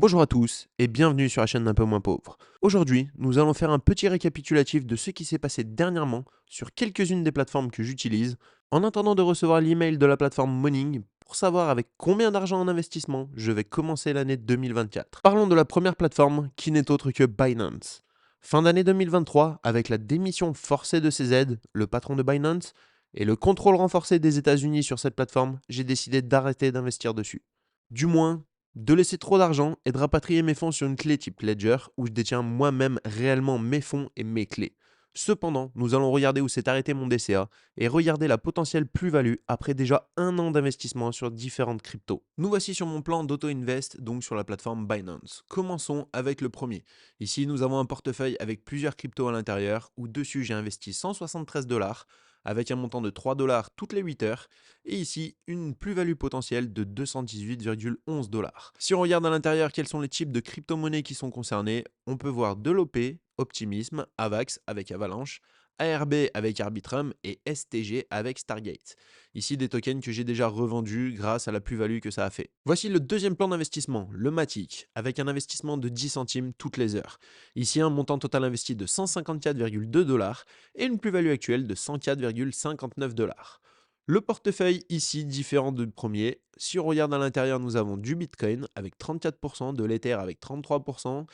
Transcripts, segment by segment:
Bonjour à tous et bienvenue sur la chaîne d'un peu moins pauvre. Aujourd'hui, nous allons faire un petit récapitulatif de ce qui s'est passé dernièrement sur quelques-unes des plateformes que j'utilise, en attendant de recevoir l'email de la plateforme Moning pour savoir avec combien d'argent en investissement je vais commencer l'année 2024. Parlons de la première plateforme qui n'est autre que Binance. Fin d'année 2023, avec la démission forcée de CZ, le patron de Binance, et le contrôle renforcé des États-Unis sur cette plateforme, j'ai décidé d'arrêter d'investir dessus. Du moins, de laisser trop d'argent et de rapatrier mes fonds sur une clé type Ledger où je détiens moi-même réellement mes fonds et mes clés. Cependant, nous allons regarder où s'est arrêté mon DCA et regarder la potentielle plus-value après déjà un an d'investissement sur différentes cryptos. Nous voici sur mon plan d'auto-invest, donc sur la plateforme Binance. Commençons avec le premier. Ici, nous avons un portefeuille avec plusieurs cryptos à l'intérieur où dessus j'ai investi 173 dollars avec un montant de 3 dollars toutes les 8 heures et ici une plus-value potentielle de 218,11 dollars. Si on regarde à l'intérieur quels sont les types de crypto-monnaies qui sont concernés, on peut voir de l'OP, Optimism, AVAX avec Avalanche, ARB avec Arbitrum et STG avec Stargate. Ici des tokens que j'ai déjà revendus grâce à la plus-value que ça a fait. Voici le deuxième plan d'investissement, le Matic, avec un investissement de 10 centimes toutes les heures. Ici un montant total investi de 154,2 dollars et une plus-value actuelle de 104,59 dollars. Le portefeuille ici différent du premier. Si on regarde à l'intérieur, nous avons du Bitcoin avec 34%, de l'Ether avec 33%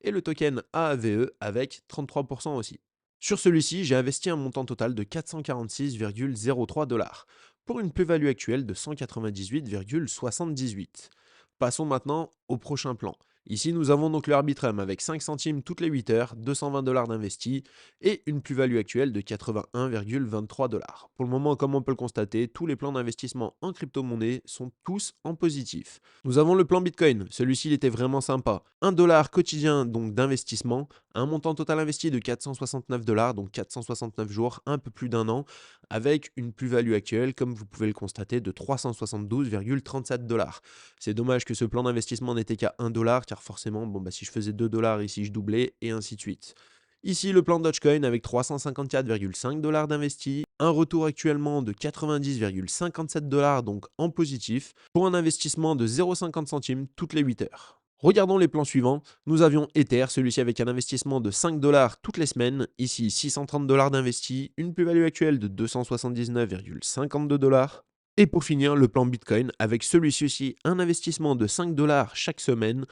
et le token AAVE avec 33% aussi. Sur celui-ci, j'ai investi un montant total de 446,03 dollars pour une plus-value actuelle de 198,78. Passons maintenant au prochain plan. Ici, nous avons donc le Arbitrum avec 5 centimes toutes les 8 heures, 220 dollars d'investis et une plus-value actuelle de 81,23 dollars. Pour le moment, comme on peut le constater, tous les plans d'investissement en crypto-monnaie sont tous en positif. Nous avons le plan Bitcoin, celui-ci il était vraiment sympa. 1 dollar quotidien donc d'investissement, un montant total investi de 469 dollars, donc 469 jours, un peu plus d'un an, avec une plus-value actuelle, comme vous pouvez le constater, de 372,37 dollars. C'est dommage que ce plan d'investissement n'était qu'à 1 dollar, car forcément, si je faisais 2 dollars ici, je doublais, et ainsi de suite. Ici, le plan Dogecoin avec 354,5 dollars d'investis, un retour actuellement de 90,57 dollars, donc en positif, pour un investissement de 0,50 centimes toutes les 8 heures. Regardons les plans suivants. Nous avions Ether, celui-ci avec un investissement de 5 dollars toutes les semaines. Ici, 630 dollars d'investis, une plus-value actuelle de 279,52 dollars. Et pour finir, le plan Bitcoin avec celui-ci aussi un investissement de 5 dollars chaque semaine,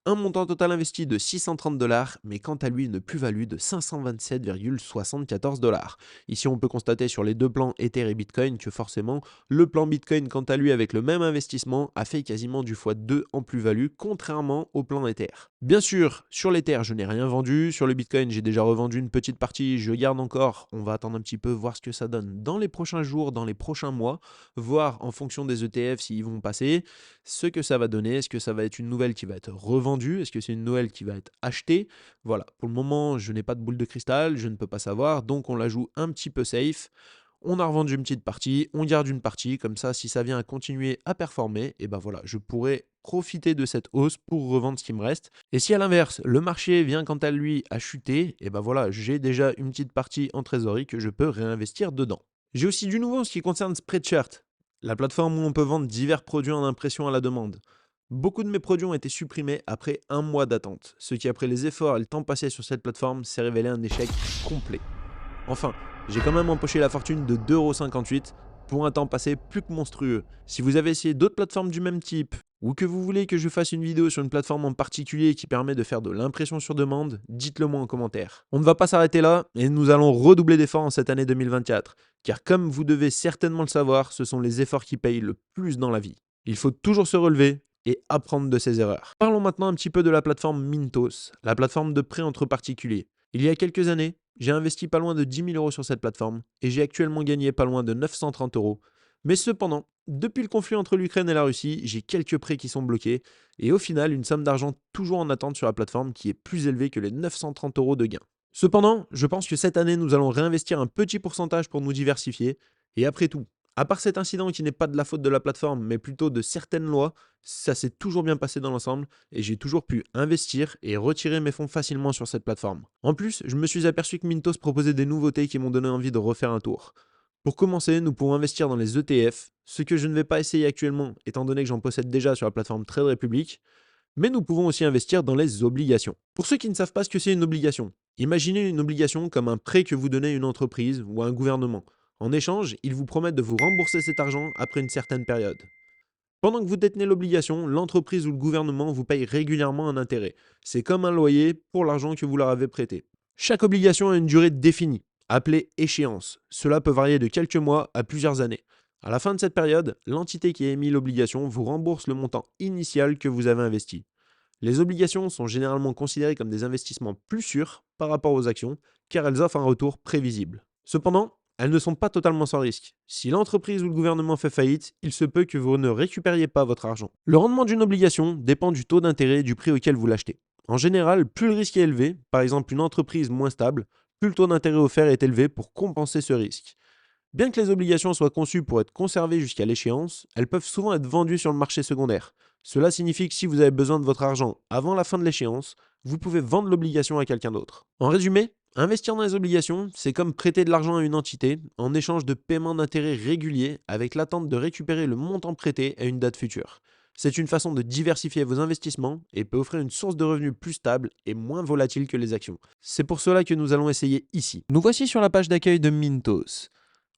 un montant total investi de 630 dollars, mais quant à lui une plus-value de 527,74 dollars. Ici on peut constater sur les deux plans Ether et Bitcoin que forcément le plan Bitcoin quant à lui avec le même investissement a fait quasiment du x2 en plus-value contrairement au plan Ether. Bien sûr, sur l'Ether je n'ai rien vendu, sur le Bitcoin j'ai déjà revendu une petite partie, je garde encore, on va attendre un petit peu voir ce que ça donne dans les prochains jours, dans les prochains mois, voir en fonction des ETF s'ils vont passer, ce que ça va donner, est-ce que ça va être une nouvelle qui va être revendue, est-ce que c'est une nouvelle qui va être achetée. Voilà, pour le moment je n'ai pas de boule de cristal, je ne peux pas savoir, donc on la joue un petit peu safe. On a revendu une petite partie, on garde une partie, comme ça si ça vient à continuer à performer, et ben voilà, je pourrais profiter de cette hausse pour revendre ce qui me reste. Et si à l'inverse, le marché vient quant à lui à chuter, et ben voilà, j'ai déjà une petite partie en trésorerie que je peux réinvestir dedans. J'ai aussi du nouveau en ce qui concerne Spreadshirt, la plateforme où on peut vendre divers produits en impression à la demande. Beaucoup de mes produits ont été supprimés après un mois d'attente, ce qui après les efforts et le temps passé sur cette plateforme s'est révélé un échec complet. Enfin, j'ai quand même empoché la fortune de 2,58 € pour un temps passé plus que monstrueux. Si vous avez essayé d'autres plateformes du même type, ou que vous voulez que je fasse une vidéo sur une plateforme en particulier qui permet de faire de l'impression sur demande, dites-le moi en commentaire. On ne va pas s'arrêter là et nous allons redoubler d'efforts en cette année 2024, car comme vous devez certainement le savoir, ce sont les efforts qui payent le plus dans la vie. Il faut toujours se relever et apprendre de ses erreurs. Parlons maintenant un petit peu de la plateforme Mintos, la plateforme de prêt entre particuliers. Il y a quelques années, j'ai investi pas loin de 10 000 € sur cette plateforme et j'ai actuellement gagné pas loin de 930 €. Mais cependant, depuis le conflit entre l'Ukraine et la Russie, j'ai quelques prêts qui sont bloqués et au final une somme d'argent toujours en attente sur la plateforme qui est plus élevée que les 930 € de gains. Cependant, je pense que cette année nous allons réinvestir un petit pourcentage pour nous diversifier et après tout, à part cet incident qui n'est pas de la faute de la plateforme mais plutôt de certaines lois, ça s'est toujours bien passé dans l'ensemble et j'ai toujours pu investir et retirer mes fonds facilement sur cette plateforme. En plus, je me suis aperçu que Mintos proposait des nouveautés qui m'ont donné envie de refaire un tour. Pour commencer, nous pouvons investir dans les ETF, ce que je ne vais pas essayer actuellement étant donné que j'en possède déjà sur la plateforme Trade Republic. Mais nous pouvons aussi investir dans les obligations. Pour ceux qui ne savent pas ce que c'est une obligation, imaginez une obligation comme un prêt que vous donnez à une entreprise ou à un gouvernement. En échange, ils vous promettent de vous rembourser cet argent après une certaine période. Pendant que vous détenez l'obligation, l'entreprise ou le gouvernement vous paye régulièrement un intérêt. C'est comme un loyer pour l'argent que vous leur avez prêté. Chaque obligation a une durée définie, appelée échéance. Cela peut varier de quelques mois à plusieurs années. À la fin de cette période, l'entité qui a émis l'obligation vous rembourse le montant initial que vous avez investi. Les obligations sont généralement considérées comme des investissements plus sûrs par rapport aux actions, car elles offrent un retour prévisible. Cependant, elles ne sont pas totalement sans risque. Si l'entreprise ou le gouvernement fait faillite, il se peut que vous ne récupériez pas votre argent. Le rendement d'une obligation dépend du taux d'intérêt et du prix auquel vous l'achetez. En général, plus le risque est élevé, par exemple une entreprise moins stable, plus le taux d'intérêt offert est élevé pour compenser ce risque. Bien que les obligations soient conçues pour être conservées jusqu'à l'échéance, elles peuvent souvent être vendues sur le marché secondaire. Cela signifie que si vous avez besoin de votre argent avant la fin de l'échéance, vous pouvez vendre l'obligation à quelqu'un d'autre. En résumé, investir dans les obligations, c'est comme prêter de l'argent à une entité en échange de paiements d'intérêts réguliers avec l'attente de récupérer le montant prêté à une date future. C'est une façon de diversifier vos investissements et peut offrir une source de revenus plus stable et moins volatile que les actions. C'est pour cela que nous allons essayer ici. Nous voici sur la page d'accueil de Mintos.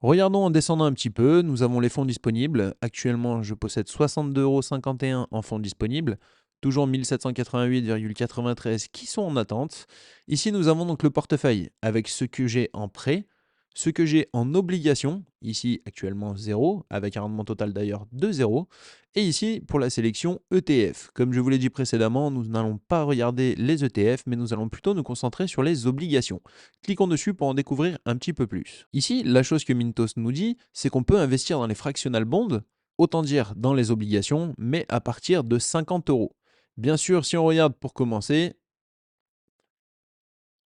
Regardons en descendant un petit peu, nous avons les fonds disponibles. Actuellement, je possède 62,51 € en fonds disponibles, toujours 1788,93 qui sont en attente. Ici, nous avons donc le portefeuille avec ce que j'ai en prêt, ce que j'ai en obligation, ici actuellement 0, avec un rendement total d'ailleurs de 0. Et ici, pour la sélection ETF. Comme je vous l'ai dit précédemment, nous n'allons pas regarder les ETF, mais nous allons plutôt nous concentrer sur les obligations. Cliquons dessus pour en découvrir un petit peu plus. Ici, la chose que Mintos nous dit, c'est qu'on peut investir dans les fractional bonds, autant dire dans les obligations, mais à partir de 50 €. Bien sûr, si on regarde pour commencer,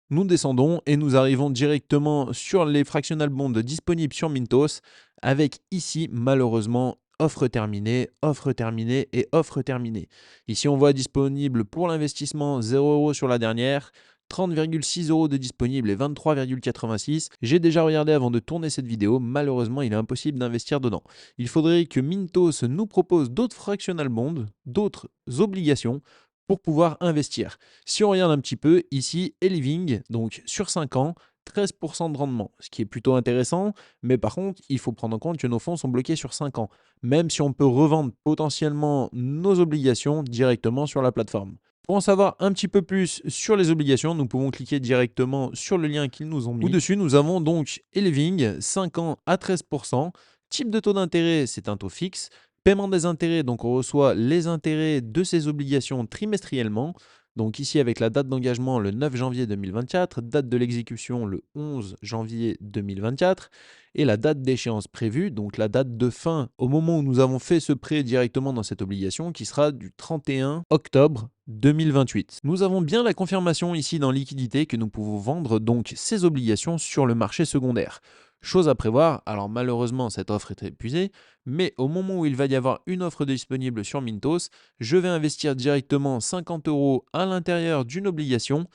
nous descendons et nous arrivons directement sur les fractional bonds disponibles sur Mintos, avec ici, malheureusement, offre terminée et offre terminée. Ici, on voit disponible pour l'investissement 0 € sur la dernière, 30,6 € de disponible et 23,86 €. J'ai déjà regardé avant de tourner cette vidéo, malheureusement, il est impossible d'investir dedans. Il faudrait que Mintos nous propose d'autres fractional bonds, d'autres obligations, pour pouvoir investir. Si on regarde un petit peu, ici, Eliving, donc sur 5 ans, 13% de rendement, ce qui est plutôt intéressant, mais par contre, il faut prendre en compte que nos fonds sont bloqués sur 5 ans, même si on peut revendre potentiellement nos obligations directement sur la plateforme. Pour en savoir un petit peu plus sur les obligations, nous pouvons cliquer directement sur le lien qu'ils nous ont mis. Au-dessus, nous avons donc Eliving, 5 ans à 13%. Type de taux d'intérêt, c'est un taux fixe. Paiement des intérêts, donc on reçoit les intérêts de ces obligations trimestriellement. Donc ici avec la date d'engagement le 9 janvier 2024, date de l'exécution le 11 janvier 2024 et la date d'échéance prévue, donc la date de fin au moment où nous avons fait ce prêt directement dans cette obligation qui sera du 31 octobre 2028. Nous avons bien la confirmation ici dans liquidité que nous pouvons vendre donc ces obligations sur le marché secondaire. Chose à prévoir, alors malheureusement cette offre est épuisée, mais au moment où il va y avoir une offre disponible sur Mintos, je vais investir directement 50 € à l'intérieur d'une obligation,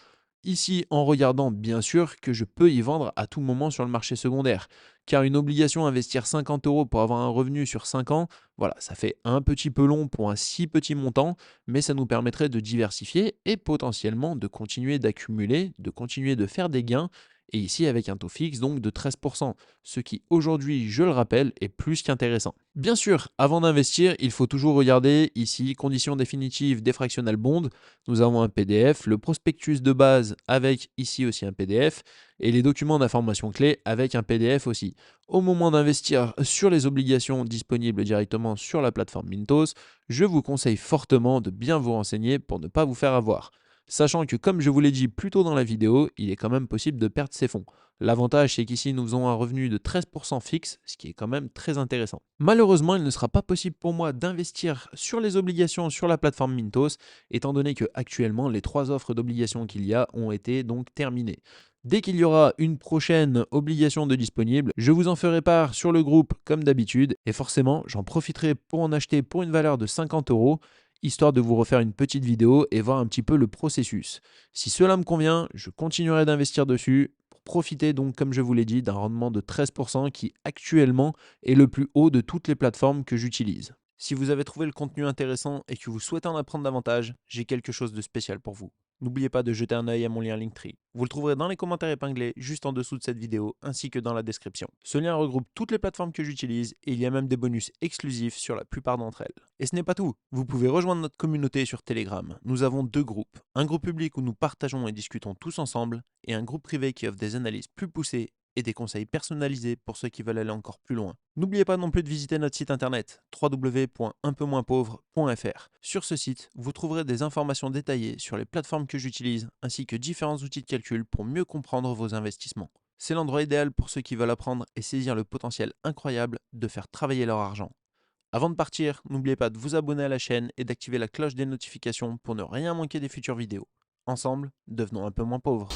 ici en regardant bien sûr que je peux y vendre à tout moment sur le marché secondaire. Car une obligation, investir 50 € pour avoir un revenu sur 5 ans, voilà, ça fait un petit peu long pour un si petit montant, mais ça nous permettrait de diversifier et potentiellement de continuer d'accumuler, de continuer de faire des gains, et ici avec un taux fixe donc de 13%, ce qui aujourd'hui, je le rappelle, est plus qu'intéressant. Bien sûr, avant d'investir, il faut toujours regarder ici, conditions définitives des fractional bonds, nous avons un PDF, le prospectus de base avec ici aussi un PDF, et les documents d'information clés avec un PDF aussi. Au moment d'investir sur les obligations disponibles directement sur la plateforme Mintos, je vous conseille fortement de bien vous renseigner pour ne pas vous faire avoir. Sachant que, comme je vous l'ai dit plus tôt dans la vidéo, il est quand même possible de perdre ses fonds. L'avantage, c'est qu'ici, nous faisons un revenu de 13% fixe, ce qui est quand même très intéressant. Malheureusement, il ne sera pas possible pour moi d'investir sur les obligations sur la plateforme Mintos, étant donné que actuellement, les 3 offres d'obligations qu'il y a ont été donc terminées. Dès qu'il y aura une prochaine obligation de disponible, je vous en ferai part sur le groupe comme d'habitude, et forcément, j'en profiterai pour en acheter pour une valeur de 50 €, histoire de vous refaire une petite vidéo et voir un petit peu le processus. Si cela me convient, je continuerai d'investir dessus pour profiter donc, comme je vous l'ai dit, d'un rendement de 13% qui actuellement est le plus haut de toutes les plateformes que j'utilise. Si vous avez trouvé le contenu intéressant et que vous souhaitez en apprendre davantage, j'ai quelque chose de spécial pour vous. N'oubliez pas de jeter un œil à mon lien Linktree. Vous le trouverez dans les commentaires épinglés juste en dessous de cette vidéo ainsi que dans la description. Ce lien regroupe toutes les plateformes que j'utilise et il y a même des bonus exclusifs sur la plupart d'entre elles. Et ce n'est pas tout, vous pouvez rejoindre notre communauté sur Telegram. Nous avons deux groupes, un groupe public où nous partageons et discutons tous ensemble et un groupe privé qui offre des analyses plus poussées et des conseils personnalisés pour ceux qui veulent aller encore plus loin. N'oubliez pas non plus de visiter notre site internet www.unpeumoinspauvre.fr. Sur ce site, vous trouverez des informations détaillées sur les plateformes que j'utilise ainsi que différents outils de calcul pour mieux comprendre vos investissements. C'est l'endroit idéal pour ceux qui veulent apprendre et saisir le potentiel incroyable de faire travailler leur argent. Avant de partir, n'oubliez pas de vous abonner à la chaîne et d'activer la cloche des notifications pour ne rien manquer des futures vidéos. Ensemble, devenons un peu moins pauvres.